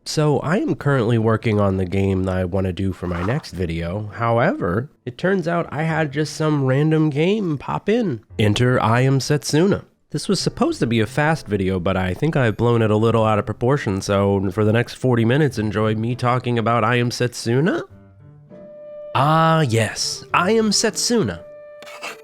So I am currently working on the game that I want to do for my next video. However, it turns out I had just some random game pop in. Enter I Am Setsuna. This was supposed to be a fast video, but I think I've blown it a little out of proportion, so for the next 40 minutes, enjoy me talking about I Am Setsuna? Ah yes, I Am Setsuna.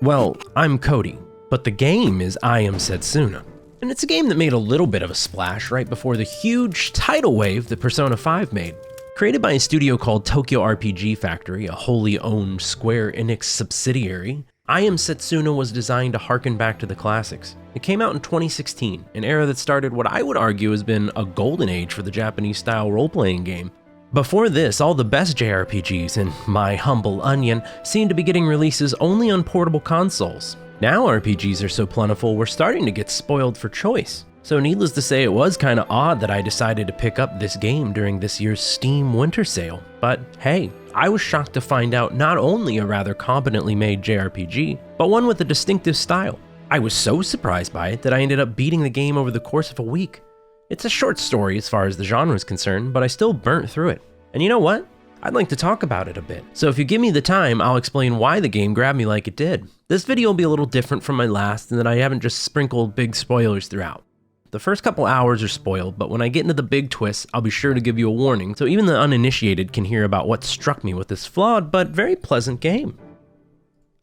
Well, I'm Cody, but the game is I Am Setsuna. And it's a game that made a little bit of a splash right before the huge tidal wave that Persona 5 made. Created by a studio called Tokyo RPG Factory, a wholly owned Square Enix subsidiary, I Am Setsuna was designed to harken back to the classics. It came out in 2016, an era that started what I would argue has been a golden age for the Japanese-style role-playing game. Before this, all the best JRPGs, in my humble onion, seemed to be getting releases only on portable consoles. Now RPGs are so plentiful, we're starting to get spoiled for choice. So needless to say, it was kinda odd that I decided to pick up this game during this year's Steam winter sale. But hey, I was shocked to find out not only a rather competently made JRPG, but one with a distinctive style. I was so surprised by it that I ended up beating the game over the course of a week. It's a short story as far as the genre is concerned, but I still burnt through it. And you know what? I'd like to talk about it a bit. So if you give me the time, I'll explain why the game grabbed me like it did. This video will be a little different from my last in that I haven't just sprinkled big spoilers throughout. The first couple hours are spoiled, but when I get into the big twists, I'll be sure to give you a warning so even the uninitiated can hear about what struck me with this flawed but very pleasant game.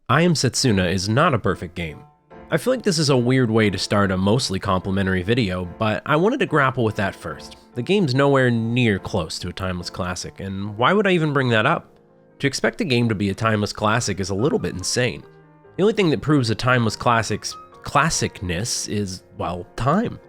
I Am Setsuna is not a perfect game. I feel like this is a weird way to start a mostly complimentary video, but I wanted to grapple with that first. The game's nowhere near close to a timeless classic, and why would I even bring that up? To expect a game to be a timeless classic is a little bit insane. The only thing that proves a timeless classic's classicness is, well, time.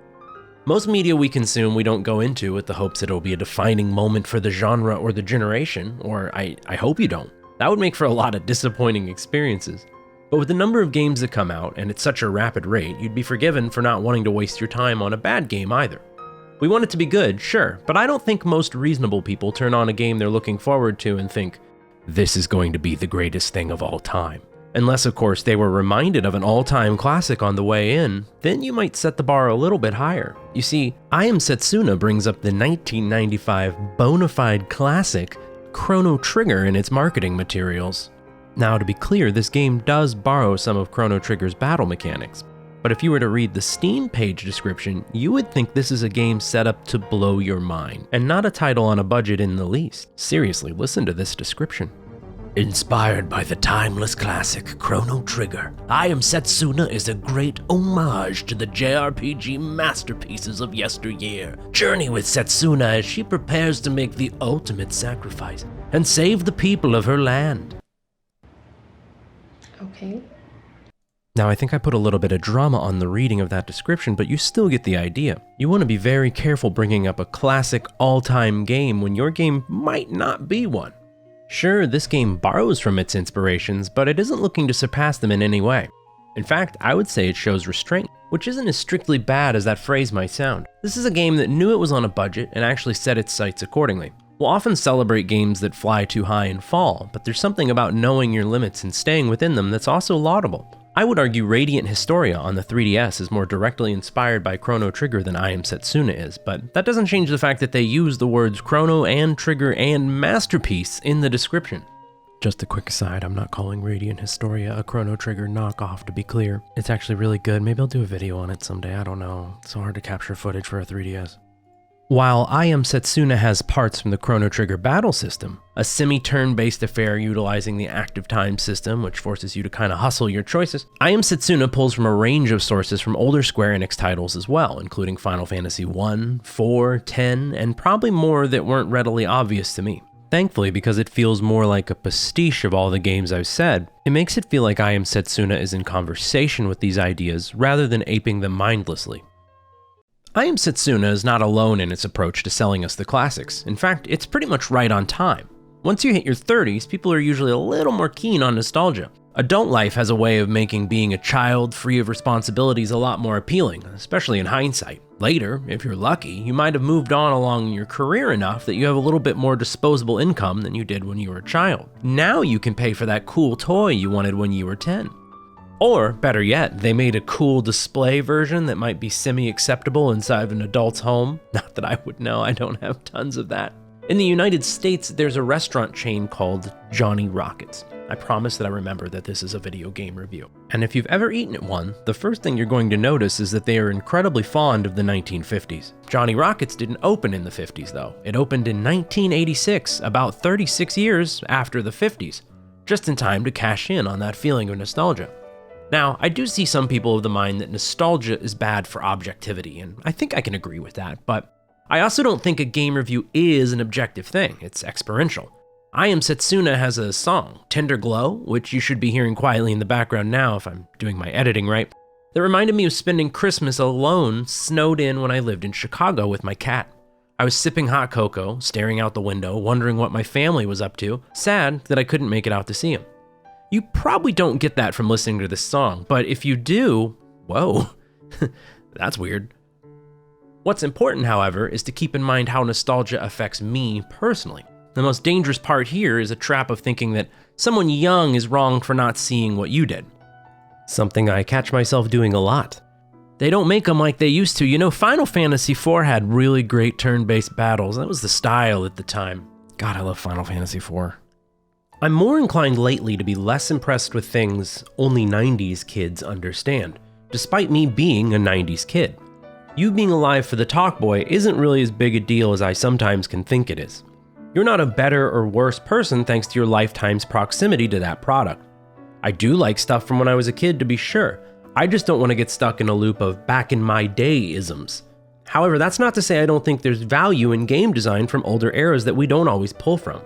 Most media we consume we don't go into with the hopes that it'll be a defining moment for the genre or the generation, or I hope you don't. That would make for a lot of disappointing experiences. But with the number of games that come out, and at such a rapid rate, you'd be forgiven for not wanting to waste your time on a bad game either. We want it to be good, sure, but I don't think most reasonable people turn on a game they're looking forward to and think, this is going to be the greatest thing of all time. Unless, of course, they were reminded of an all-time classic on the way in, then you might set the bar a little bit higher. You see, I Am Setsuna brings up the 1995 bona fide classic Chrono Trigger in its marketing materials. Now, to be clear, this game does borrow some of Chrono Trigger's battle mechanics, but if you were to read the Steam page description, you would think this is a game set up to blow your mind, and not a title on a budget in the least. Seriously, listen to this description. Inspired by the timeless classic Chrono Trigger, I Am Setsuna is a great homage to the JRPG masterpieces of yesteryear. Journey with Setsuna as she prepares to make the ultimate sacrifice and save the people of her land. Okay. Now I think I put a little bit of drama on the reading of that description, but you still get the idea. You want to be very careful bringing up a classic all-time game when your game might not be one. Sure, this game borrows from its inspirations, but it isn't looking to surpass them in any way. In fact, I would say it shows restraint, which isn't as strictly bad as that phrase might sound. This is a game that knew it was on a budget and actually set its sights accordingly. We'll often celebrate games that fly too high and fall, but there's something about knowing your limits and staying within them that's also laudable. I would argue Radiant Historia on the 3DS is more directly inspired by Chrono Trigger than I Am Setsuna is, but that doesn't change the fact that they use the words Chrono and Trigger and Masterpiece in the description. Just a quick aside, I'm not calling Radiant Historia a Chrono Trigger knockoff, to be clear. It's actually really good. Maybe I'll do a video on it someday, I don't know. It's so hard to capture footage for a 3DS. While I Am Setsuna has parts from the Chrono Trigger battle system, a semi-turn-based affair utilizing the active time system, which forces you to kind of hustle your choices, I Am Setsuna pulls from a range of sources from older Square Enix titles as well, including Final Fantasy 1, 4, 10, and probably more that weren't readily obvious to me. Thankfully, because it feels more like a pastiche of all the games I've said, it makes it feel like I Am Setsuna is in conversation with these ideas rather than aping them mindlessly. I Am Setsuna is not alone in its approach to selling us the classics. In fact, it's pretty much right on time. Once you hit your 30s, people are usually a little more keen on nostalgia. Adult life has a way of making being a child free of responsibilities a lot more appealing, especially in hindsight. Later, if you're lucky, you might have moved on along in your career enough that you have a little bit more disposable income than you did when you were a child. Now you can pay for that cool toy you wanted when you were 10. Or, better yet, they made a cool display version that might be semi-acceptable inside of an adult's home. Not that I would know, I don't have tons of that. In the United States, there's a restaurant chain called Johnny Rockets. I promise that I remember that this is a video game review. And if you've ever eaten at one, the first thing you're going to notice is that they are incredibly fond of the 1950s. Johnny Rockets didn't open in the 50s though. It opened in 1986, about 36 years after the 50s, just in time to cash in on that feeling of nostalgia. Now, I do see some people of the mind that nostalgia is bad for objectivity, and I think I can agree with that, but I also don't think a game review is an objective thing, it's experiential. I Am Setsuna has a song, Tender Glow, which you should be hearing quietly in the background now if I'm doing my editing right, that reminded me of spending Christmas alone, snowed in when I lived in Chicago with my cat. I was sipping hot cocoa, staring out the window, wondering what my family was up to, sad that I couldn't make it out to see him. You probably don't get that from listening to this song, but if you do, whoa, that's weird. What's important, however, is to keep in mind how nostalgia affects me personally. The most dangerous part here is a trap of thinking that someone young is wrong for not seeing what you did. Something I catch myself doing a lot. They don't make them like they used to. You know, Final Fantasy IV had really great turn-based battles. That was the style at the time. God, I love Final Fantasy IV. I'm more inclined lately to be less impressed with things only 90s kids understand, despite me being a 90s kid. You being alive for the Talk Boy isn't really as big a deal as I sometimes can think it is. You're not a better or worse person thanks to your lifetime's proximity to that product. I do like stuff from when I was a kid, to be sure. I just don't want to get stuck in a loop of back in my day isms. However, that's not to say I don't think there's value in game design from older eras that we don't always pull from.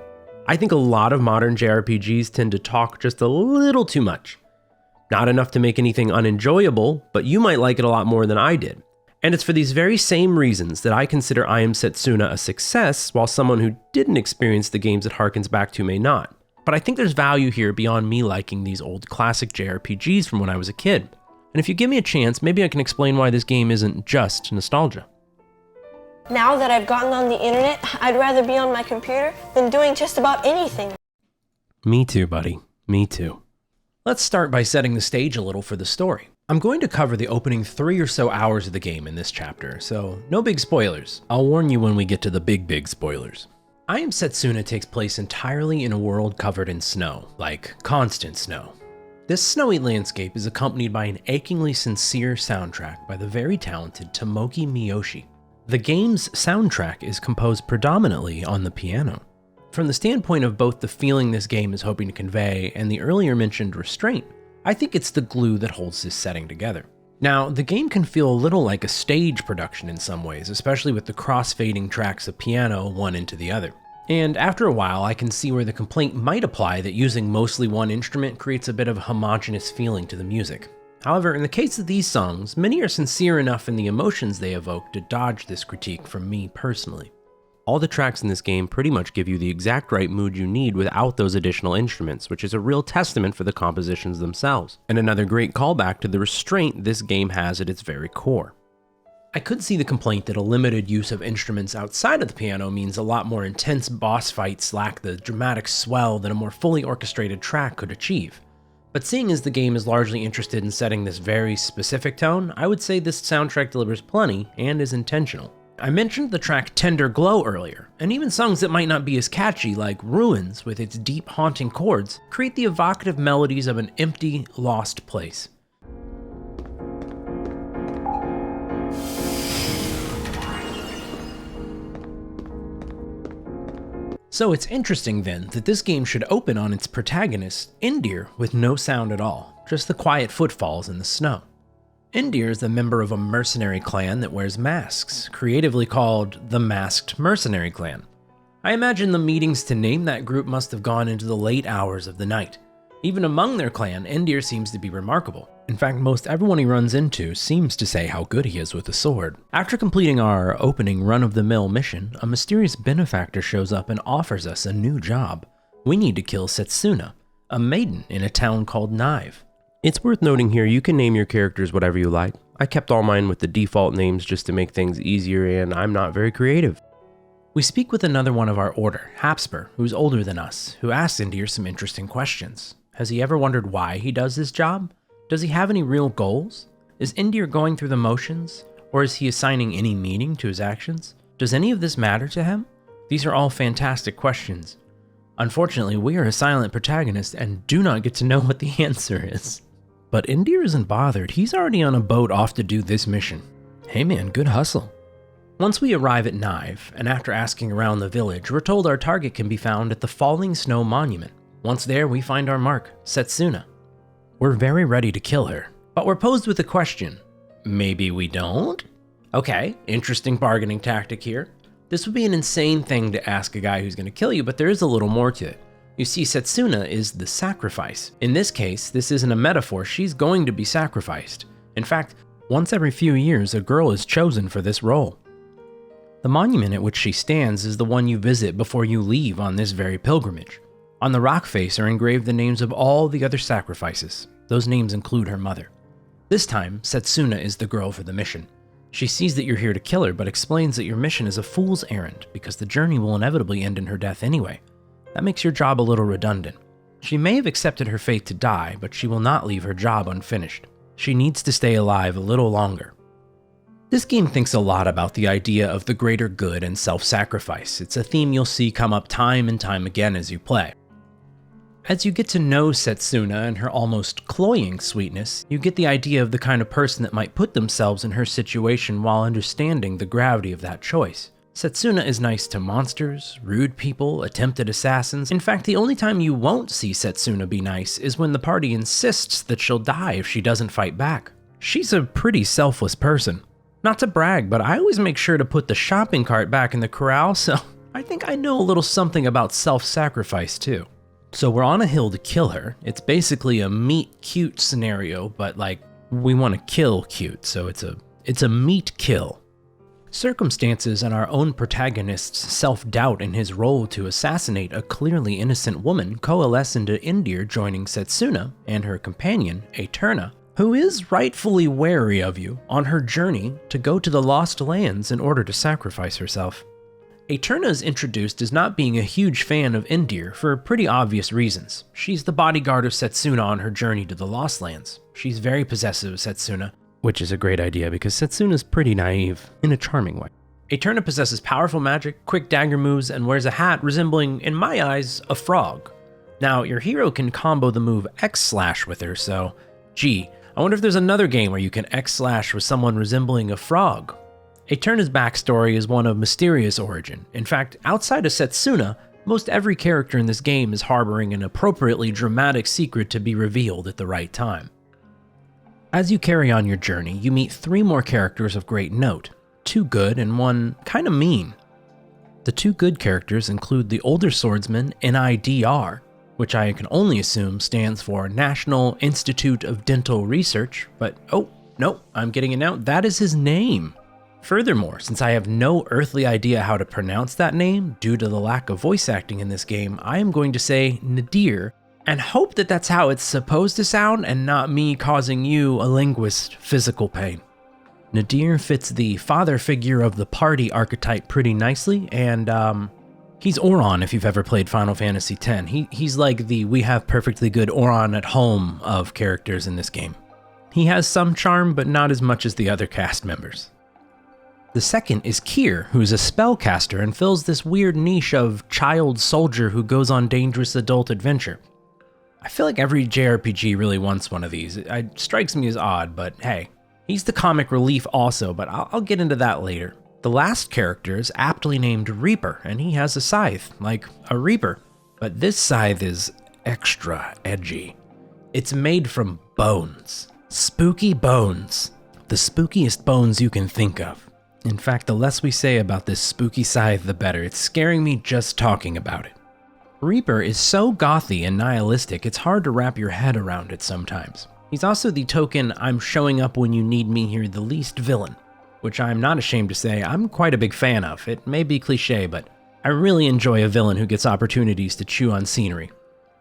I think a lot of modern JRPGs tend to talk just a little too much. Not enough to make anything unenjoyable, but you might like it a lot more than I did. And it's for these very same reasons that I consider I Am Setsuna a success, while someone who didn't experience the games it harkens back to may not. But I think there's value here beyond me liking these old classic JRPGs from when I was a kid. And if you give me a chance, maybe I can explain why this game isn't just nostalgia. Now that I've gotten on the internet, I'd rather be on my computer than doing just about anything. Me too, buddy. Me too. Let's start by setting the stage a little for the story. I'm going to cover the opening 3 or so hours of the game in this chapter, so no big spoilers. I'll warn you when we get to the big spoilers. I Am Setsuna takes place entirely in a world covered in snow, like constant snow. This snowy landscape is accompanied by an achingly sincere soundtrack by the very talented Tomoki Miyoshi. The game's soundtrack is composed predominantly on the piano. From the standpoint of both the feeling this game is hoping to convey and the earlier mentioned Restraint, I think it's the glue that holds this setting together. Now, the game can feel a little like a stage production in some ways, especially with the cross-fading tracks of piano one into the other. And after a while, I can see where the complaint might apply that using mostly one instrument creates a bit of a homogeneous feeling to the music. However, in the case of these songs, many are sincere enough in the emotions they evoke to dodge this critique from me personally. All the tracks in this game pretty much give you the exact right mood you need without those additional instruments, which is a real testament for the compositions themselves, and another great callback to the restraint this game has at its very core. I could see the complaint that a limited use of instruments outside of the piano means a lot more intense boss fights lack the dramatic swell that a more fully orchestrated track could achieve. But seeing as the game is largely interested in setting this very specific tone, I would say this soundtrack delivers plenty and is intentional. I mentioned the track Tender Glow earlier, and even songs that might not be as catchy, like Ruins with its deep haunting chords, create the evocative melodies of an empty, lost place. So it's interesting then that this game should open on its protagonist, Indir, with no sound at all, just the quiet footfalls in the snow. Indir is a member of a mercenary clan that wears masks, creatively called the Masked Mercenary Clan. I imagine the meetings to name that group must have gone into the late hours of the night. Even among their clan, Indir seems to be remarkable. In fact, most everyone he runs into seems to say how good he is with a sword. After completing our opening run-of-the-mill mission, a mysterious benefactor shows up and offers us a new job. We need to kill Setsuna, a maiden in a town called Nive. It's worth noting here, you can name your characters whatever you like. I kept all mine with the default names just to make things easier, and I'm not very creative. We speak with another one of our order, Hapspur, who's older than us, who asks Indir some interesting questions. Has he ever wondered why he does this job? Does he have any real goals? Is Indir going through the motions? Or is he assigning any meaning to his actions? Does any of this matter to him? These are all fantastic questions. Unfortunately, we are a silent protagonist and do not get to know what the answer is. But Indir isn't bothered. He's already on a boat off to do this mission. Hey man, good hustle. Once we arrive at Nive, and after asking around the village, we're told our target can be found at the Falling Snow Monument. Once there, we find our mark, Setsuna. We're very ready to kill her, but we're posed with a question. Maybe we don't? Okay, interesting bargaining tactic here. This would be an insane thing to ask a guy who's going to kill you, but there is a little more to it. You see, Setsuna is the sacrifice. In this case, this isn't a metaphor, she's going to be sacrificed. In fact, once every few years, a girl is chosen for this role. The monument at which she stands is the one you visit before you leave on this very pilgrimage. On the rock face are engraved the names of all the other sacrifices. Those names include her mother. This time, Setsuna is the girl for the mission. She sees that you're here to kill her, but explains that your mission is a fool's errand because the journey will inevitably end in her death anyway. That makes your job a little redundant. She may have accepted her fate to die, but she will not leave her job unfinished. She needs to stay alive a little longer. This game thinks a lot about the idea of the greater good and self-sacrifice. It's a theme you'll see come up time and time again as you play. As you get to know Setsuna and her almost cloying sweetness, you get the idea of the kind of person that might put themselves in her situation while understanding the gravity of that choice. Setsuna is nice to monsters, rude people, attempted assassins. In fact, the only time you won't see Setsuna be nice is when the party insists that she'll die if she doesn't fight back. She's a pretty selfless person. Not to brag, but I always make sure to put the shopping cart back in the corral, so I think I know a little something about self-sacrifice too. So we're on a hill to kill her. It's basically a meet cute scenario, but like we want to kill cute, so it's a meet kill. Circumstances and our own protagonist's self-doubt in his role to assassinate a clearly innocent woman coalesce into Indir joining Setsuna and her companion, Eterna, who is rightfully wary of you on her journey to go to the Lost Lands in order to sacrifice herself. Eterna is introduced as not being a huge fan of Indir for pretty obvious reasons. She's the bodyguard of Setsuna on her journey to the Lost Lands. She's very possessive of Setsuna, which is a great idea because Setsuna's pretty naive in a charming way. Eterna possesses powerful magic, quick dagger moves, and wears a hat resembling, in my eyes, a frog. Now, your hero can combo the move X-Slash with her, so gee, I wonder if there's another game where you can X-Slash with someone resembling a frog. Eterna's backstory is one of mysterious origin. In fact, outside of Setsuna, most every character in this game is harboring an appropriately dramatic secret to be revealed at the right time. As you carry on your journey, you meet 3 more characters of great note, 2 good and 1 kinda mean. The 2 good characters include the older swordsman NIDR, which I can only assume stands for National Institute of Dental Research, but oh, no, I'm getting it now, that is his name. Furthermore, since I have no earthly idea how to pronounce that name due to the lack of voice acting in this game, I am going to say Nadir, and hope that that's how it's supposed to sound and not me causing you, a linguist, physical pain. Nadir fits the father figure of the party archetype pretty nicely, and he's Auron if you've ever played Final Fantasy X. He's like the we have perfectly good Auron at home of characters in this game. He has some charm, but not as much as the other cast members. The second is Kier, who's a spellcaster and fills this weird niche of child soldier who goes on dangerous adult adventure. I feel like every JRPG really wants one of these. It strikes me as odd, but hey. He's the comic relief also, but I'll get into that later. The last character is aptly named Reaper, and he has a scythe, like a reaper. But this scythe is extra edgy. It's made from bones. Spooky bones. The spookiest bones you can think of. In fact, the less we say about this spooky scythe, the better. It's scaring me just talking about it. Reaper is so gothy and nihilistic, it's hard to wrap your head around it sometimes. He's also the token I'm showing up when you need me here the least villain, which I'm not ashamed to say I'm quite a big fan of. It may be cliche, but I really enjoy a villain who gets opportunities to chew on scenery.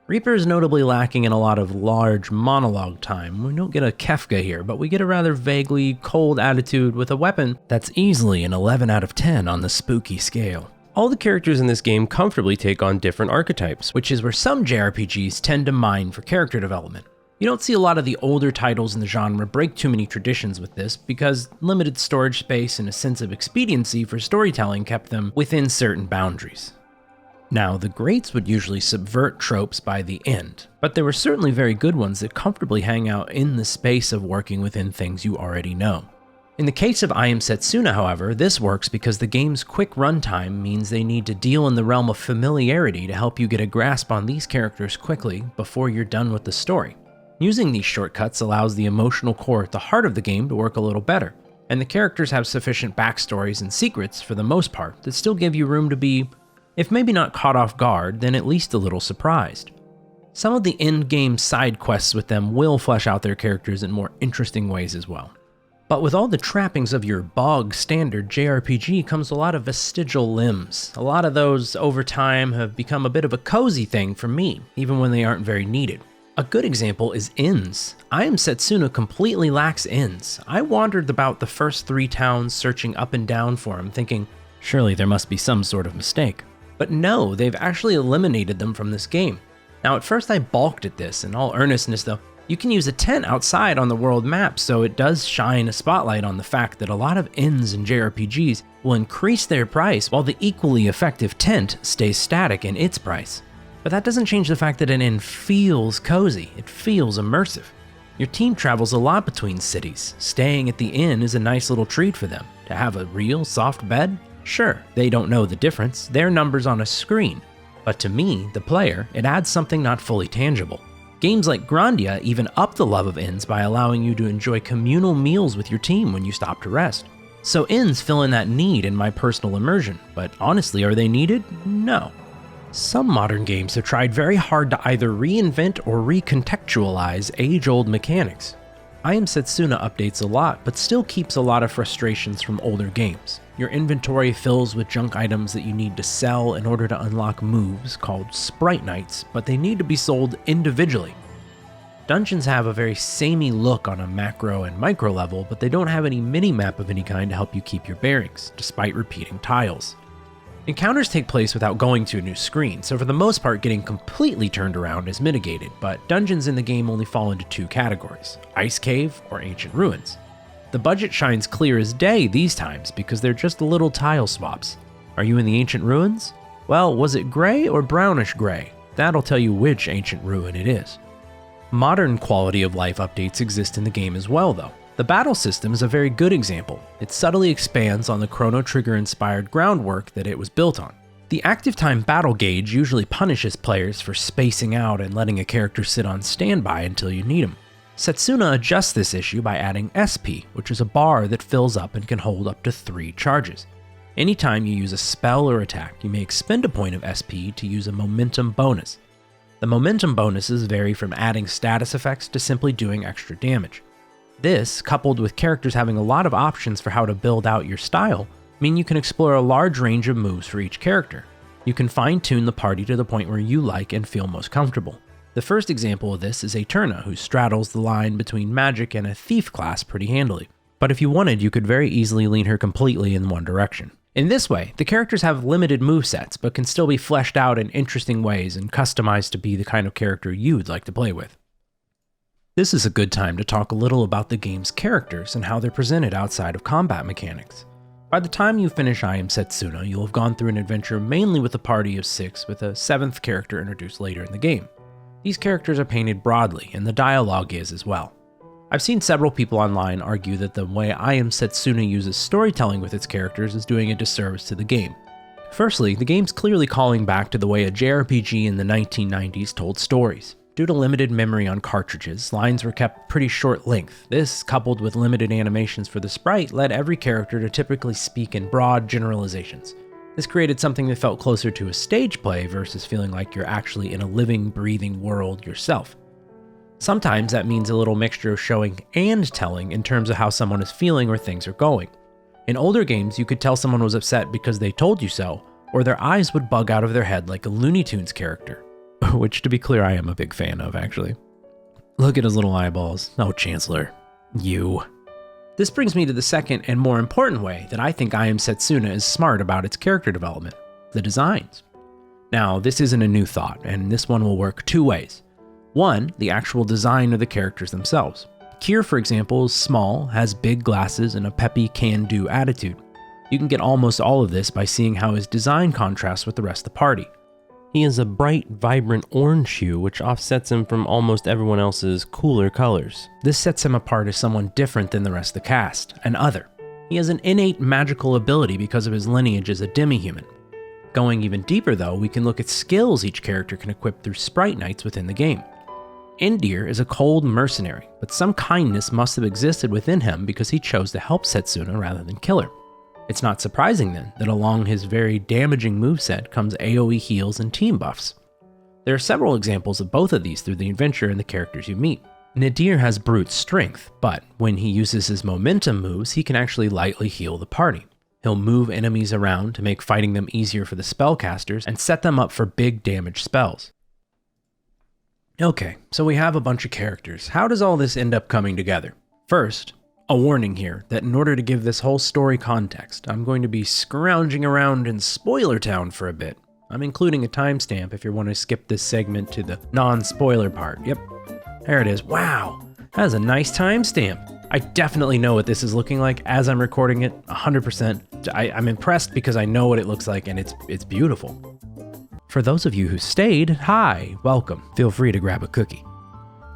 Reaper is notably lacking in a lot of large monologue time. We don't get a Kefka here, but we get a rather vaguely cold attitude with a weapon that's easily an 11 out of 10 on the spooky scale. All the characters in this game comfortably take on different archetypes, Which is where some JRPGs tend to mine for character development. You don't see a lot of the older titles in the genre break too many traditions with this because limited storage space and a sense of expediency for storytelling kept them within certain boundaries. Now, the greats would usually subvert tropes by the end, but there were certainly very good ones that comfortably hang out in the space of working within things you already know. In the case of I Am Setsuna, however, this works because the game's quick runtime means they need to deal in the realm of familiarity to help you get a grasp on these characters quickly before you're done with the story. Using these shortcuts allows the emotional core at the heart of the game to work a little better, and the characters have sufficient backstories and secrets, for the most part, that still give you room to be, if maybe not caught off guard, then at least a little surprised. Some of the end-game side quests with them will flesh out their characters in more interesting ways as well. But with all the trappings of your bog standard JRPG comes a lot of vestigial limbs. A lot of those, over time, have become a bit of a cozy thing for me, even when they aren't very needed. A good example is inns. I Am Setsuna completely lacks inns. I wandered about the first 3 towns searching up and down for them, thinking, surely there must be some sort of mistake. But no, they've actually eliminated them from this game. Now at first I balked at this, in all earnestness though, you can use a tent outside on the world map, so it does shine a spotlight on the fact that a lot of inns in JRPGs will increase their price while the equally effective tent stays static in its price. But that doesn't change the fact that an inn feels cozy, it feels immersive. Your team travels a lot between cities. Staying at the inn is a nice little treat for them. To have a real soft bed? Sure, they don't know the difference, their number's on a screen. But to me, the player, it adds something not fully tangible. Games like Grandia even up the love of inns by allowing you to enjoy communal meals with your team when you stop to rest. So inns fill in that need in my personal immersion, but honestly, are they needed? No. Some modern games have tried very hard to either reinvent or recontextualize age-old mechanics. I Am Setsuna updates a lot, but still keeps a lot of frustrations from older games. Your inventory fills with junk items that you need to sell in order to unlock moves called Sprite Knights, but they need to be sold individually. Dungeons have a very samey look on a macro and micro level, but they don't have any mini-map of any kind to help you keep your bearings, despite repeating tiles. Encounters take place without going to a new screen, so for the most part getting completely turned around is mitigated, but dungeons in the game only fall into 2 categories, Ice Cave or Ancient Ruins. The budget shines clear as day these times because they're just little tile swaps. Are you in the Ancient Ruins? Well, was it gray or brownish gray? That'll tell you which Ancient Ruin it is. Modern quality of life updates exist in the game as well though. The battle system is a very good example. It subtly expands on the Chrono Trigger-inspired groundwork that it was built on. The active time battle gauge usually punishes players for spacing out and letting a character sit on standby until you need him. Setsuna adjusts this issue by adding SP, which is a bar that fills up and can hold up to 3 charges. Anytime you use a spell or attack, you may expend a point of SP to use a momentum bonus. The momentum bonuses vary from adding status effects to simply doing extra damage. This, coupled with characters having a lot of options for how to build out your style, mean you can explore a large range of moves for each character. You can fine-tune the party to the point where you like and feel most comfortable. The first example of this is Eterna, who straddles the line between magic and a thief class pretty handily. But if you wanted, you could very easily lean her completely in one direction. In this way, the characters have limited movesets, but can still be fleshed out in interesting ways and customized to be the kind of character you'd like to play with. This is a good time to talk a little about the game's characters and how they're presented outside of combat mechanics. By the time you finish I Am Setsuna, you'll have gone through an adventure mainly with a party of 6 with a 7th character introduced later in the game. These characters are painted broadly, and the dialogue is as well. I've seen several people online argue that the way I Am Setsuna uses storytelling with its characters is doing a disservice to the game. Firstly, the game's clearly calling back to the way a JRPG in the 1990s told stories. Due to limited memory on cartridges, lines were kept pretty short length. This, coupled with limited animations for the sprite, led every character to typically speak in broad generalizations. This created something that felt closer to a stage play versus feeling like you're actually in a living, breathing world yourself. Sometimes that means a little mixture of showing and telling in terms of how someone is feeling or things are going. In older games, you could tell someone was upset because they told you so, or their eyes would bug out of their head like a Looney Tunes character. Which, to be clear, I am a big fan of, actually. Look at his little eyeballs. Oh, Chancellor. You. This brings me to the second and more important way that I think I Am Setsuna is smart about its character development. The designs. Now, this isn't a new thought, and this one will work 2 ways. One, the actual design of the characters themselves. Kier, for example, is small, has big glasses, and a peppy can-do attitude. You can get almost all of this by seeing how his design contrasts with the rest of the party. He has a bright, vibrant orange hue, which offsets him from almost everyone else's cooler colors. This sets him apart as someone different than the rest of the cast, an other. He has an innate magical ability because of his lineage as a demi-human. Going even deeper though, we can look at skills each character can equip through sprite knights within the game. Indir is a cold mercenary, but some kindness must have existed within him because he chose to help Setsuna rather than kill her. It's not surprising then that along his very damaging moveset comes AoE heals and team buffs. There are several examples of both of these through the adventure and the characters you meet. Nadir has brute strength, but when he uses his momentum moves, he can actually lightly heal the party. He'll move enemies around to make fighting them easier for the spellcasters and set them up for big damage spells. Okay, so we have a bunch of characters. How does all this end up coming together? First, a warning here that in order to give this whole story context, I'm going to be scrounging around in Spoiler Town for a bit. I'm including a timestamp if you want to skip this segment to the non-spoiler part. Yep, there it is. Wow, that is a nice timestamp. I definitely know what this is looking like as I'm recording it, 100%. I'm impressed because I know what it looks like and it's beautiful. For those of you who stayed, hi, welcome. Feel free to grab a cookie.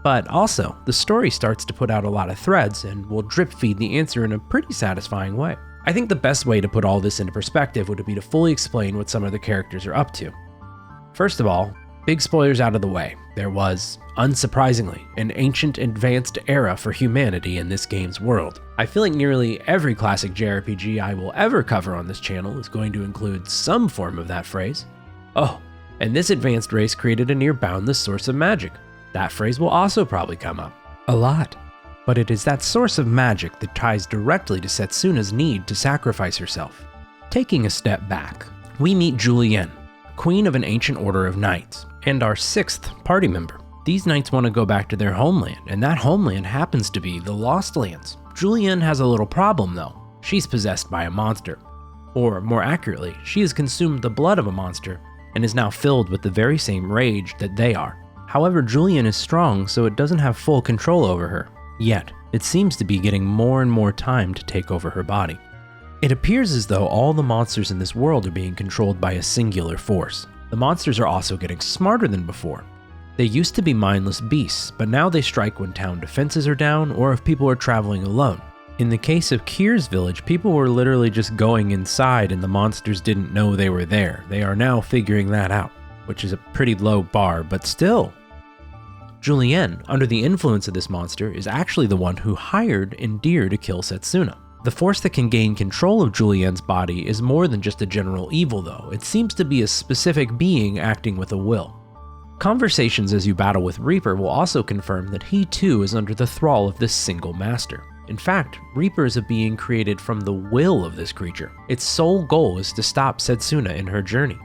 But also, the story starts to put out a lot of threads and will drip feed the answer in a pretty satisfying way. I think the best way to put all this into perspective would be to fully explain what some of the characters are up to. First of all, big spoilers out of the way. There was, unsurprisingly, an ancient advanced era for humanity in this game's world. I feel like nearly every classic JRPG I will ever cover on this channel is going to include some form of that phrase. Oh, and this advanced race created a near boundless source of magic. That phrase will also probably come up. A lot. But it is that source of magic that ties directly to Setsuna's need to sacrifice herself. Taking a step back, we meet Julienne, queen of an ancient order of knights, and our 6th party member. These knights want to go back to their homeland, and that homeland happens to be the Lost Lands. Julienne has a little problem though. She's possessed by a monster. Or more accurately, she has consumed the blood of a monster and is now filled with the very same rage that they are. However, Julienne is strong, so it doesn't have full control over her. Yet, it seems to be getting more and more time to take over her body. It appears as though all the monsters in this world are being controlled by a singular force. The monsters are also getting smarter than before. They used to be mindless beasts, but now they strike when town defenses are down or if people are traveling alone. In the case of Kier's village, people were literally just going inside and the monsters didn't know they were there. They are now figuring that out, which is a pretty low bar, but still. Julienne, under the influence of this monster, is actually the one who hired Indir to kill Setsuna. The force that can gain control of Julienne's body is more than just a general evil though. It seems to be a specific being acting with a will. Conversations as you battle with Reaper will also confirm that he too is under the thrall of this single master. In fact, Reaper is a being created from the will of this creature. Its sole goal is to stop Setsuna in her journey.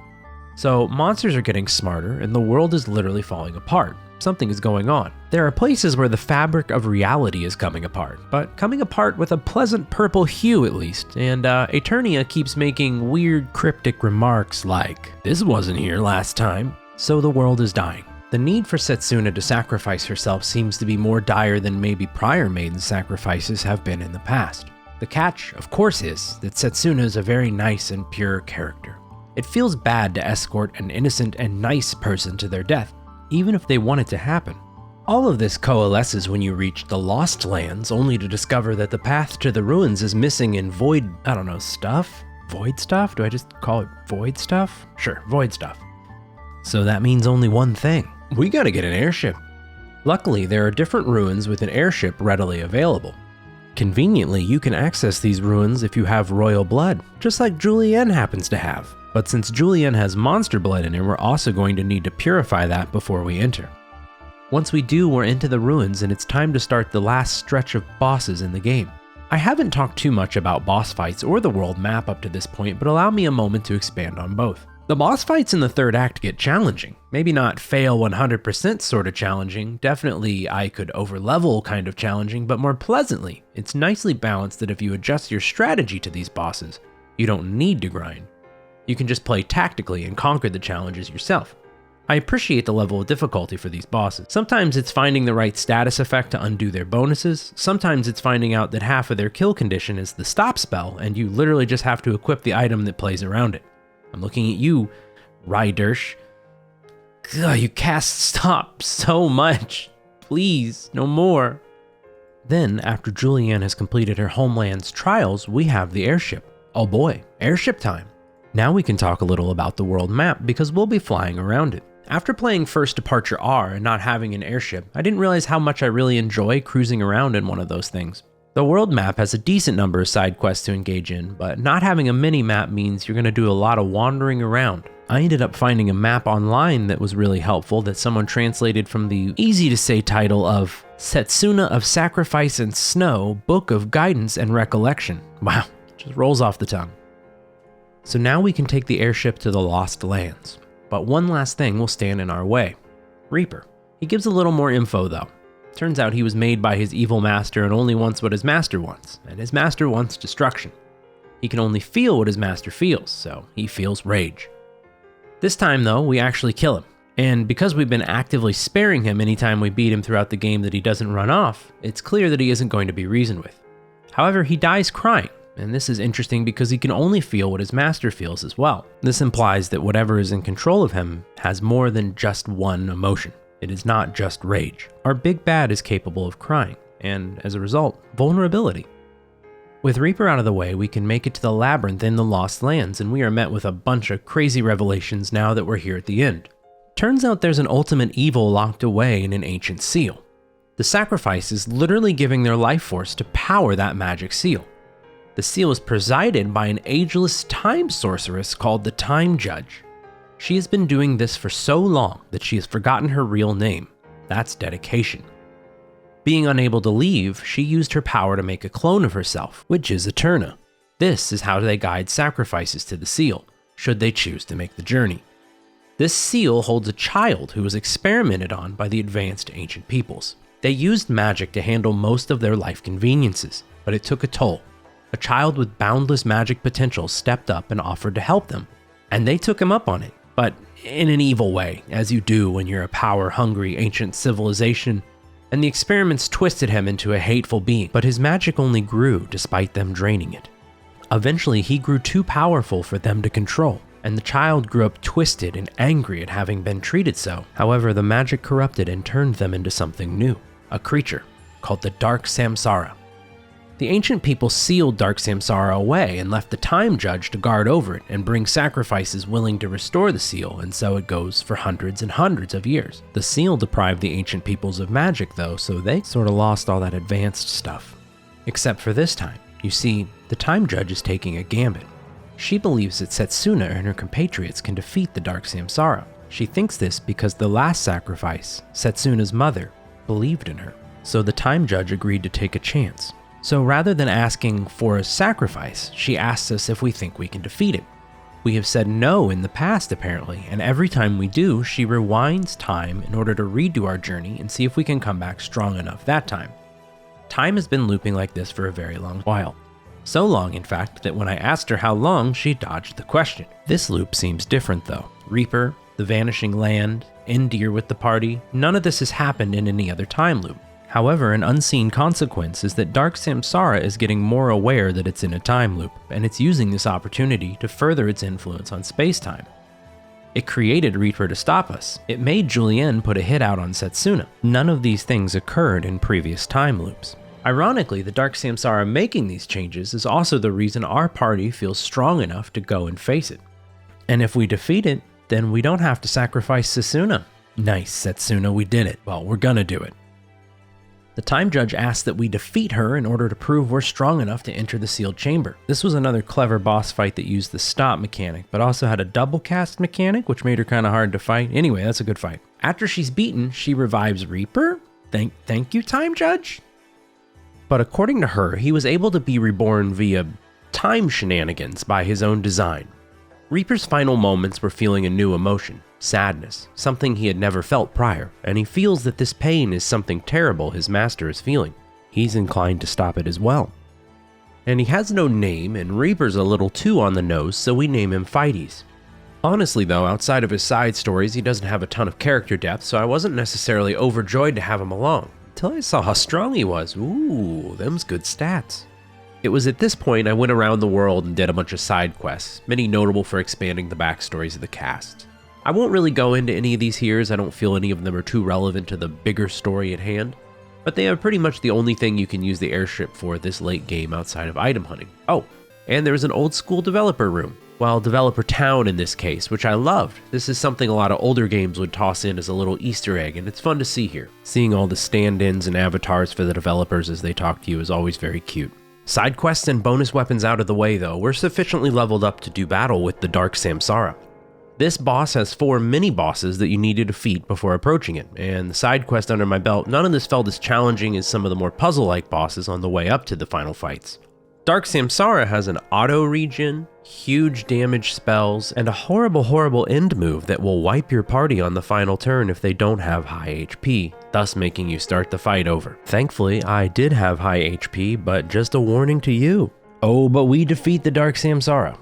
So monsters are getting smarter and the world is literally falling apart. Something is going on. There are places where the fabric of reality is coming apart, but coming apart with a pleasant purple hue at least, and Eternia keeps making weird cryptic remarks like, "This wasn't here last time." So the world is dying. The need for Setsuna to sacrifice herself seems to be more dire than maybe prior maiden sacrifices have been in the past. The catch, of course, is that Setsuna is a very nice and pure character. It feels bad to escort an innocent and nice person to their death, even if they want it to happen. All of this coalesces when you reach the Lost Lands, only to discover that the path to the ruins is missing in stuff? Void stuff? Do I just call it void stuff? Sure, void stuff. So that means only one thing. We gotta get an airship. Luckily, there are different ruins with an airship readily available. Conveniently, you can access these ruins if you have royal blood, just like Julienne happens to have. But since Julienne has monster blood in her, we're also going to need to purify that before we enter. Once we do, we're into the ruins and it's time to start the last stretch of bosses in the game. I haven't talked too much about boss fights or the world map up to this point, but allow me a moment to expand on both. The boss fights in the third act get challenging. Maybe not fail 100% sort of challenging, definitely I could overlevel kind of challenging, but more pleasantly, it's nicely balanced that if you adjust your strategy to these bosses, you don't need to grind. You can just play tactically and conquer the challenges yourself. I appreciate the level of difficulty for these bosses. Sometimes it's finding the right status effect to undo their bonuses, sometimes it's finding out that half of their kill condition is the stop spell, and you literally just have to equip the item that plays around it. I'm looking at you, Rydersh. God, you cast stop so much. Please, no more. Then, after Julianne has completed her homeland's trials, we have the airship. Oh boy, airship time. Now we can talk a little about the world map because we'll be flying around it. After playing First Departure R and not having an airship, I didn't realize how much I really enjoy cruising around in one of those things. The world map has a decent number of side quests to engage in, but not having a mini-map means you're going to do a lot of wandering around. I ended up finding a map online that was really helpful that someone translated from the easy-to-say title of Setsuna of Sacrifice and Snow, Book of Guidance and Recollection. Wow, just rolls off the tongue. So now we can take the airship to the Lost Lands. But one last thing will stand in our way. Reaper. He gives a little more info though. Turns out he was made by his evil master and only wants what his master wants, and his master wants destruction. He can only feel what his master feels, so he feels rage. This time though, we actually kill him. And because we've been actively sparing him anytime we beat him throughout the game that he doesn't run off, it's clear that he isn't going to be reasoned with. However, he dies crying. And this is interesting because he can only feel what his master feels as well. This implies that whatever is in control of him has more than just one emotion. It is not just rage. Our big bad is capable of crying, and as a result, vulnerability. With Reaper out of the way, we can make it to the labyrinth in the Lost Lands, and we are met with a bunch of crazy revelations now that we're here at the end. Turns out there's an ultimate evil locked away in an ancient seal. The sacrifice is literally giving their life force to power that magic seal. The seal is presided by an ageless time sorceress called the Time Judge. She has been doing this for so long that she has forgotten her real name. That's dedication. Being unable to leave, she used her power to make a clone of herself, which is Eterna. This is how they guide sacrifices to the seal, should they choose to make the journey. This seal holds a child who was experimented on by the advanced ancient peoples. They used magic to handle most of their life conveniences, but it took a toll. A child with boundless magic potential stepped up and offered to help them, and they took him up on it, but in an evil way, as you do when you're a power-hungry ancient civilization, and the experiments twisted him into a hateful being, but his magic only grew despite them draining it. Eventually, he grew too powerful for them to control, and the child grew up twisted and angry at having been treated so. However, the magic corrupted and turned them into something new, a creature called the Dark Samsara. The ancient people sealed Dark Samsara away and left the Time Judge to guard over it and bring sacrifices willing to restore the seal, and so it goes for hundreds and hundreds of years. The seal deprived the ancient peoples of magic though, so they sort of lost all that advanced stuff. Except for this time. You see, the Time Judge is taking a gambit. She believes that Setsuna and her compatriots can defeat the Dark Samsara. She thinks this because the last sacrifice, Setsuna's mother, believed in her. So the Time Judge agreed to take a chance. So rather than asking for a sacrifice, she asks us if we think we can defeat it. We have said no in the past apparently, and every time we do, she rewinds time in order to redo our journey and see if we can come back strong enough that time. Time has been looping like this for a very long while. So long, in fact, that when I asked her how long, she dodged the question. This loop seems different though. Reaper, the vanishing land, Indir with the party, none of this has happened in any other time loop. However, an unseen consequence is that Dark Samsara is getting more aware that it's in a time loop, and it's using this opportunity to further its influence on space-time. It created Reaper to stop us. It made Julianne put a hit out on Setsuna. None of these things occurred in previous time loops. Ironically, the Dark Samsara making these changes is also the reason our party feels strong enough to go and face it. And if we defeat it, then we don't have to sacrifice Setsuna. Nice, Setsuna, we did it. Well, we're gonna do it. The Time Judge asks that we defeat her in order to prove we're strong enough to enter the sealed chamber. This was another clever boss fight that used the stop mechanic, but also had a double cast mechanic, which made her kind of hard to fight. Anyway, that's a good fight. After she's beaten, she revives Reaper. Thank you, Time Judge. But according to her, he was able to be reborn via time shenanigans by his own design. Reaper's final moments were feeling a new emotion, sadness, something he had never felt prior, and he feels that this pain is something terrible his master is feeling. He's inclined to stop it as well. And he has no name, and Reaper's a little too on the nose, so we name him Fighties. Honestly though, outside of his side stories, he doesn't have a ton of character depth, so I wasn't necessarily overjoyed to have him along, until I saw how strong he was. Ooh, them's good stats. It was at this point I went around the world and did a bunch of side quests, many notable for expanding the backstories of the cast. I won't really go into any of these here as I don't feel any of them are too relevant to the bigger story at hand, but they are pretty much the only thing you can use the airship for this late game outside of item hunting. Oh, and there's an old school developer room. Well, developer town in this case, which I loved. This is something a lot of older games would toss in as a little Easter egg, and it's fun to see here. Seeing all the stand-ins and avatars for the developers as they talk to you is always very cute. Side quests and bonus weapons out of the way though, we're sufficiently leveled up to do battle with the Dark Samsara. This boss has 4 mini-bosses that you need to defeat before approaching it, and the side quest under my belt, none of this felt as challenging as some of the more puzzle-like bosses on the way up to the final fights. Dark Samsara has an auto regen, huge damage spells, and a horrible end move that will wipe your party on the final turn if they don't have high HP, thus making you start the fight over. Thankfully, I did have high HP, but just a warning to you. Oh, but we defeat the Dark Samsara.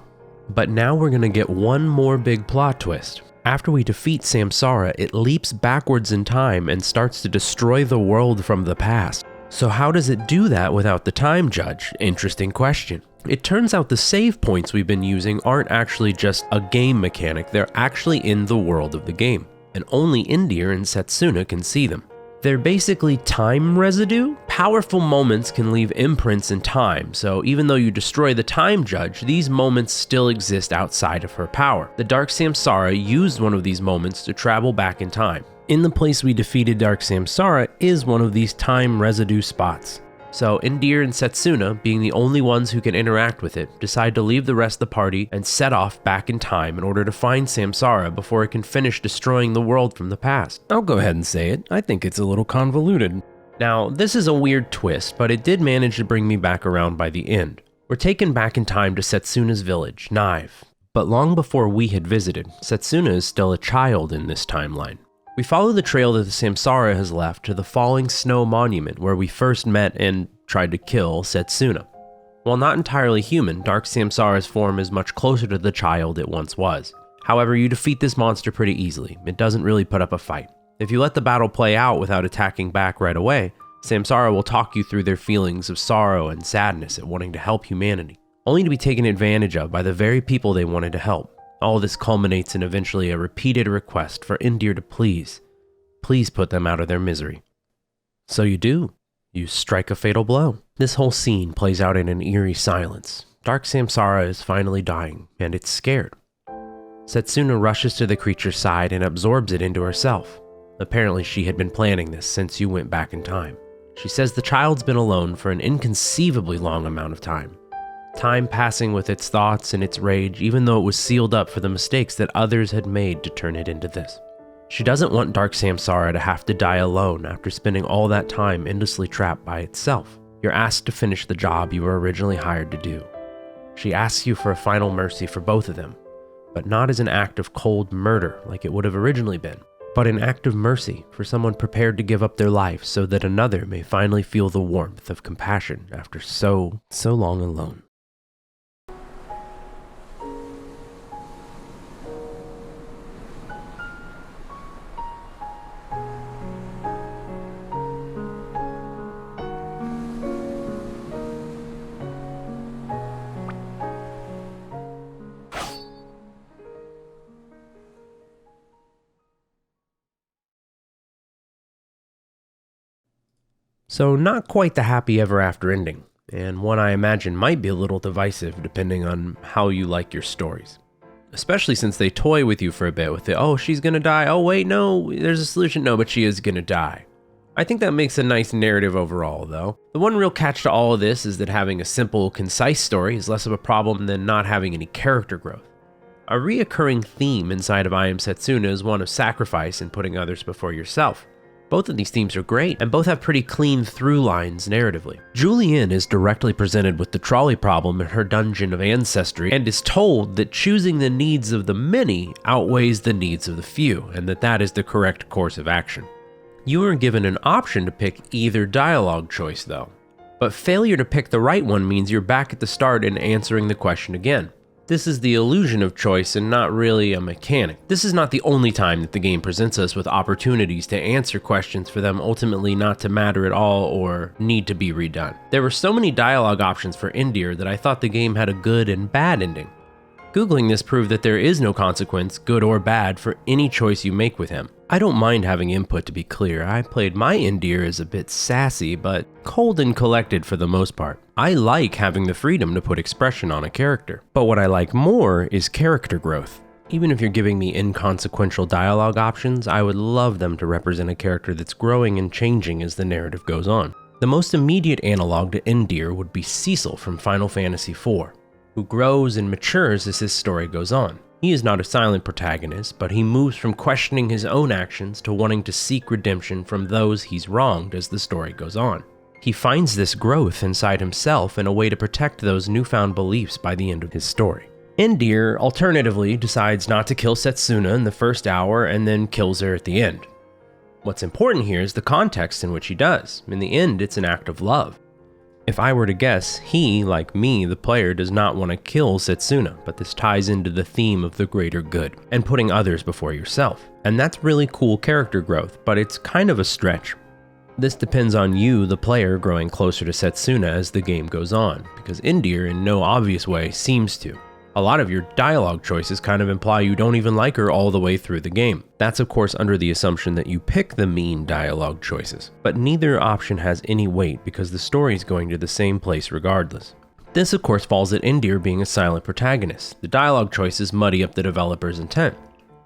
But now we're gonna get one more big plot twist. After we defeat Samsara, it leaps backwards in time and starts to destroy the world from the past. So how does it do that without the time judge? Interesting question. It turns out the save points we've been using aren't actually just a game mechanic, they're actually in the world of the game, and only Indir and Setsuna can see them. They're basically time residue. Powerful moments can leave imprints in time, so even though you destroy the time judge, these moments still exist outside of her power. The Dark Samsara used one of these moments to travel back in time. In the place we defeated Dark Samsara is one of these time residue spots. So Indir and Setsuna, being the only ones who can interact with it, decide to leave the rest of the party and set off back in time in order to find Samsara before it can finish destroying the world from the past. I'll go ahead and say it, I think it's a little convoluted. Now, this is a weird twist, but it did manage to bring me back around by the end. We're taken back in time to Setsuna's village, Nive. But long before we had visited, Setsuna is still a child in this timeline. We follow the trail that the Samsara has left to the falling snow monument where we first met and tried to kill Setsuna. While not entirely human, Dark Samsara's form is much closer to the child it once was. However, you defeat this monster pretty easily. It doesn't really put up a fight. If you let the battle play out without attacking back right away, Samsara will talk you through their feelings of sorrow and sadness at wanting to help humanity, only to be taken advantage of by the very people they wanted to help. All this culminates in eventually a repeated request for Indir to please put them out of their misery. So you do. You strike a fatal blow. This whole scene plays out in an eerie silence. Dark Samsara is finally dying, and it's scared. Setsuna rushes to the creature's side and absorbs it into herself. Apparently she had been planning this since you went back in time. She says the child's been alone for an inconceivably long amount of time. Time passing with its thoughts and its rage, even though it was sealed up for the mistakes that others had made to turn it into this. She doesn't want Dark Samsara to have to die alone after spending all that time endlessly trapped by itself. You're asked to finish the job you were originally hired to do. She asks you for a final mercy for both of them, but not as an act of cold murder like it would have originally been, but an act of mercy for someone prepared to give up their life so that another may finally feel the warmth of compassion after so long alone. So not quite the happy ever after ending, and one I imagine might be a little divisive depending on how you like your stories. Especially since they toy with you for a bit with the, oh, she's gonna die, oh wait, no, there's a solution, no, but she is gonna die. I think that makes a nice narrative overall, though. The one real catch to all of this is that having a simple, concise story is less of a problem than not having any character growth. A reoccurring theme inside of I Am Setsuna is one of sacrifice and putting others before yourself. Both of these themes are great, and both have pretty clean through lines narratively. Julienne is directly presented with the trolley problem in her dungeon of ancestry, and is told that choosing the needs of the many outweighs the needs of the few, and that is the correct course of action. You are given an option to pick either dialogue choice though, but failure to pick the right one means you're back at the start and answering the question again. This is the illusion of choice and not really a mechanic. This is not the only time that the game presents us with opportunities to answer questions for them ultimately not to matter at all or need to be redone. There were so many dialogue options for Indir that I thought the game had a good and bad ending. Googling this proved that there is no consequence, good or bad, for any choice you make with him. I don't mind having input, to be clear. I played my Indir as a bit sassy, but cold and collected for the most part. I like having the freedom to put expression on a character. But what I like more is character growth. Even if you're giving me inconsequential dialogue options, I would love them to represent a character that's growing and changing as the narrative goes on. The most immediate analog to Indir would be Cecil from Final Fantasy IV, who grows and matures as his story goes on. He is not a silent protagonist, but he moves from questioning his own actions to wanting to seek redemption from those he's wronged as the story goes on. He finds this growth inside himself and a way to protect those newfound beliefs by the end of his story. Indir alternatively decides not to kill Setsuna in the first hour and then kills her at the end. What's important here is the context in which he does. In the end, it's an act of love. If I were to guess, he, like me, the player, does not want to kill Setsuna, but this ties into the theme of the greater good, and putting others before yourself. And that's really cool character growth, but it's kind of a stretch. This depends on you, the player, growing closer to Setsuna as the game goes on, because Indir in no obvious way seems to. A lot of your dialogue choices kind of imply you don't even like her all the way through the game. That's of course under the assumption that you pick the mean dialogue choices, but neither option has any weight because the story's going to the same place regardless. This of course falls at Indir being a silent protagonist. The dialogue choices muddy up the developer's intent.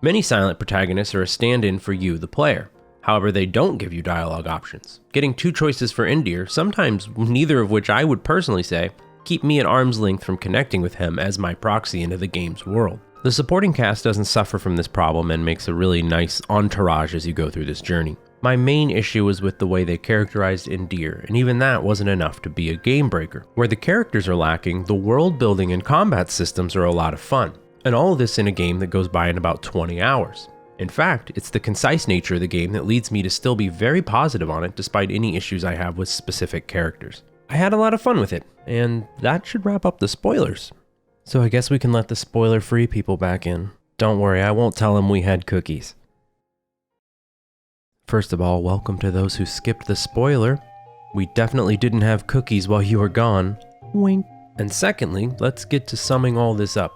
Many silent protagonists are a stand-in for you, the player. However, they don't give you dialogue options. Getting two choices for Indir, sometimes neither of which I would personally say, keep me at arm's length from connecting with him as my proxy into the game's world. The supporting cast doesn't suffer from this problem and makes a really nice entourage as you go through this journey. My main issue was with the way they characterized Indir, and even that wasn't enough to be a game breaker. Where the characters are lacking, the world building and combat systems are a lot of fun. And all of this in a game that goes by in about 20 hours. In fact, it's the concise nature of the game that leads me to still be very positive on it despite any issues I have with specific characters. I had a lot of fun with it, and that should wrap up the spoilers. So I guess we can let the spoiler-free people back in. Don't worry, I won't tell them we had cookies. First of all, welcome to those who skipped the spoiler. We definitely didn't have cookies while you were gone. Wink. And secondly, let's get to summing all this up.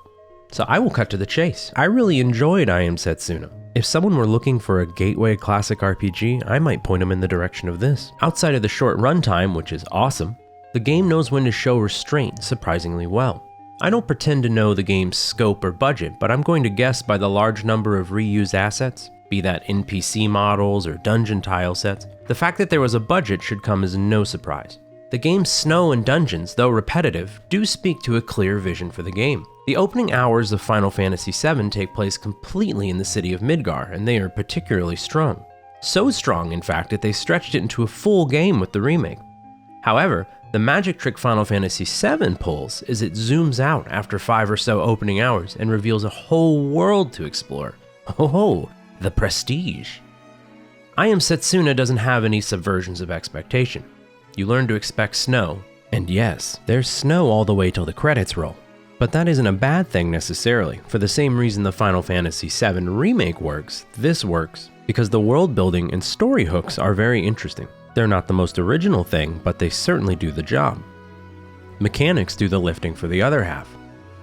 So I will cut to the chase. I really enjoyed I Am Setsuna. If someone were looking for a gateway classic RPG, I might point them in the direction of this. Outside of the short runtime, which is awesome, the game knows when to show restraint surprisingly well. I don't pretend to know the game's scope or budget, but I'm going to guess by the large number of reused assets, be that NPC models or dungeon tile sets. The fact that there was a budget should come as no surprise. The game's snow and dungeons, though repetitive, do speak to a clear vision for the game. The opening hours of Final Fantasy VII take place completely in the city of Midgar, and they are particularly strong. So strong, in fact, that they stretched it into a full game with the remake. However, the magic trick Final Fantasy VII pulls is it zooms out after 5 or so opening hours and reveals a whole world to explore. Oh, the prestige. I Am Setsuna doesn't have any subversions of expectation. You learn to expect snow, and yes, there's snow all the way till the credits roll. But that isn't a bad thing necessarily. For the same reason the Final Fantasy VII remake works, this works, because the world building and story hooks are very interesting. They're not the most original thing, but they certainly do the job. Mechanics do the lifting for the other half.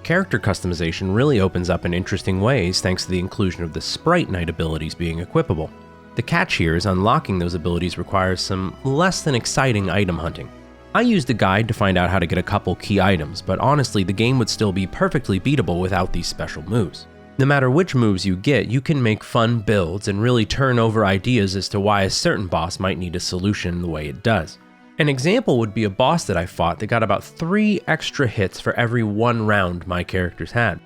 Character customization really opens up in interesting ways thanks to the inclusion of the Sprite Knight abilities being equipable. The catch here is unlocking those abilities requires some less than exciting item hunting. I used a guide to find out how to get a couple key items, but honestly the game would still be perfectly beatable without these special moves. No matter which moves you get, you can make fun builds and really turn over ideas as to why a certain boss might need a solution the way it does. An example would be a boss that I fought that got about 3 extra hits for every 1 round my characters had.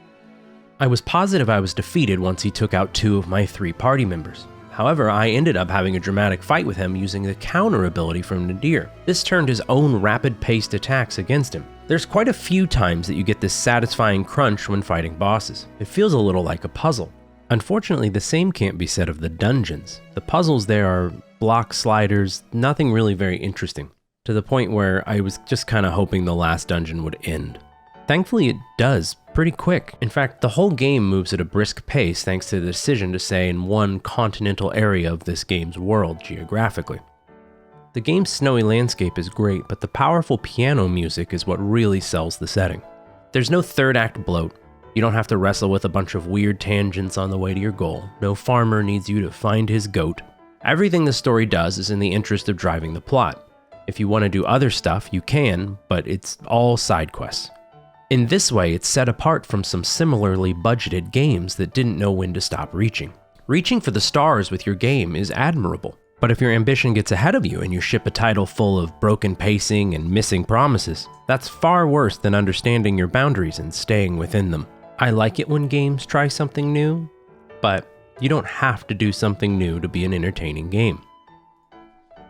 I was positive I was defeated once he took out 2 of my 3 party members. However, I ended up having a dramatic fight with him using the counter ability from Nadir. This turned his own rapid-paced attacks against him. There's quite a few times that you get this satisfying crunch when fighting bosses. It feels a little like a puzzle. Unfortunately, the same can't be said of the dungeons. The puzzles there are block sliders, nothing really very interesting, to the point where I was just kind of hoping the last dungeon would end. Thankfully it does pretty quick. In fact, the whole game moves at a brisk pace thanks to the decision to stay in one continental area of this game's world geographically. The game's snowy landscape is great, but the powerful piano music is what really sells the setting. There's no third act bloat. You don't have to wrestle with a bunch of weird tangents on the way to your goal. No farmer needs you to find his goat. Everything the story does is in the interest of driving the plot. If you want to do other stuff, you can, but it's all side quests. In this way, it's set apart from some similarly budgeted games that didn't know when to stop reaching. Reaching for the stars with your game is admirable, but if your ambition gets ahead of you and you ship a title full of broken pacing and missing promises, that's far worse than understanding your boundaries and staying within them. I like it when games try something new, but you don't have to do something new to be an entertaining game.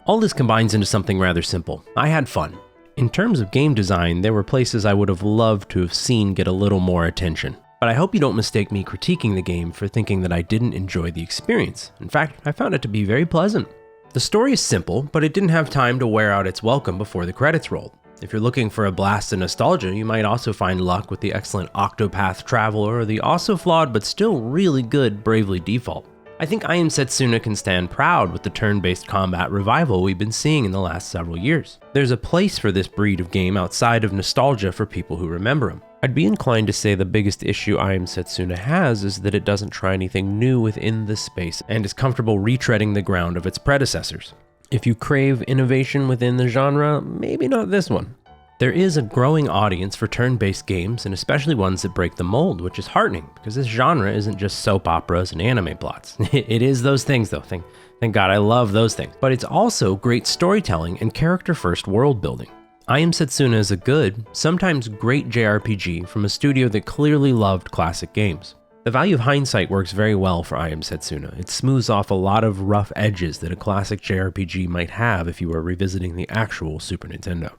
All this combines into something rather simple. I had fun. In terms of game design, there were places I would have loved to have seen get a little more attention. But I hope you don't mistake me critiquing the game for thinking that I didn't enjoy the experience. In fact, I found it to be very pleasant. The story is simple, but it didn't have time to wear out its welcome before the credits rolled. If you're looking for a blast of nostalgia, you might also find luck with the excellent Octopath Traveler or the also flawed but still really good Bravely Default. I think I Am Setsuna can stand proud with the turn-based combat revival we've been seeing in the last several years. There's a place for this breed of game outside of nostalgia for people who remember them. I'd be inclined to say the biggest issue I Am Setsuna has is that it doesn't try anything new within this space and is comfortable retreading the ground of its predecessors. If you crave innovation within the genre, maybe not this one. There is a growing audience for turn-based games, and especially ones that break the mold, which is heartening, because this genre isn't just soap operas and anime plots. It is those things though, thank God I love those things. But it's also great storytelling and character-first world building. I Am Setsuna is a good, sometimes great JRPG from a studio that clearly loved classic games. The value of hindsight works very well for I Am Setsuna. It smooths off a lot of rough edges that a classic JRPG might have if you were revisiting the actual Super Nintendo.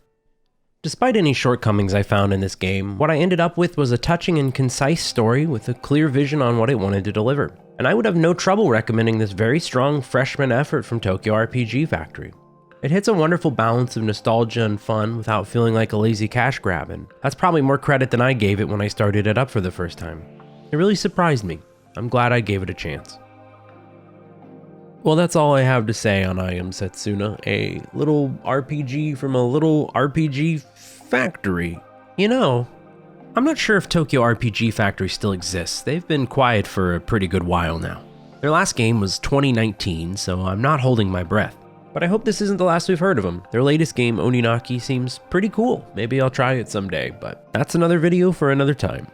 Despite any shortcomings I found in this game, what I ended up with was a touching and concise story with a clear vision on what it wanted to deliver. And I would have no trouble recommending this very strong freshman effort from Tokyo RPG Factory. It hits a wonderful balance of nostalgia and fun without feeling like a lazy cash grab, and that's probably more credit than I gave it when I started it up for the first time. It really surprised me. I'm glad I gave it a chance. Well, that's all I have to say on I Am Setsuna, a little RPG from a little RPG factory. You know, I'm not sure if Tokyo RPG Factory still exists. They've been quiet for a pretty good while now. Their last game was 2019, so I'm not holding my breath. But I hope this isn't the last we've heard of them. Their latest game, Oninaki, seems pretty cool. Maybe I'll try it someday, but that's another video for another time.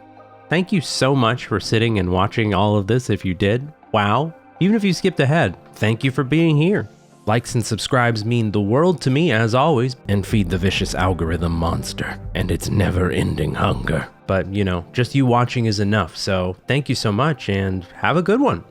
Thank you so much for sitting and watching all of this if you did. Wow. Even if you skipped ahead, thank you for being here. Likes and subscribes mean the world to me as always, and feed the vicious algorithm monster and its never-ending hunger. But you know, just you watching is enough, so thank you so much and have a good one.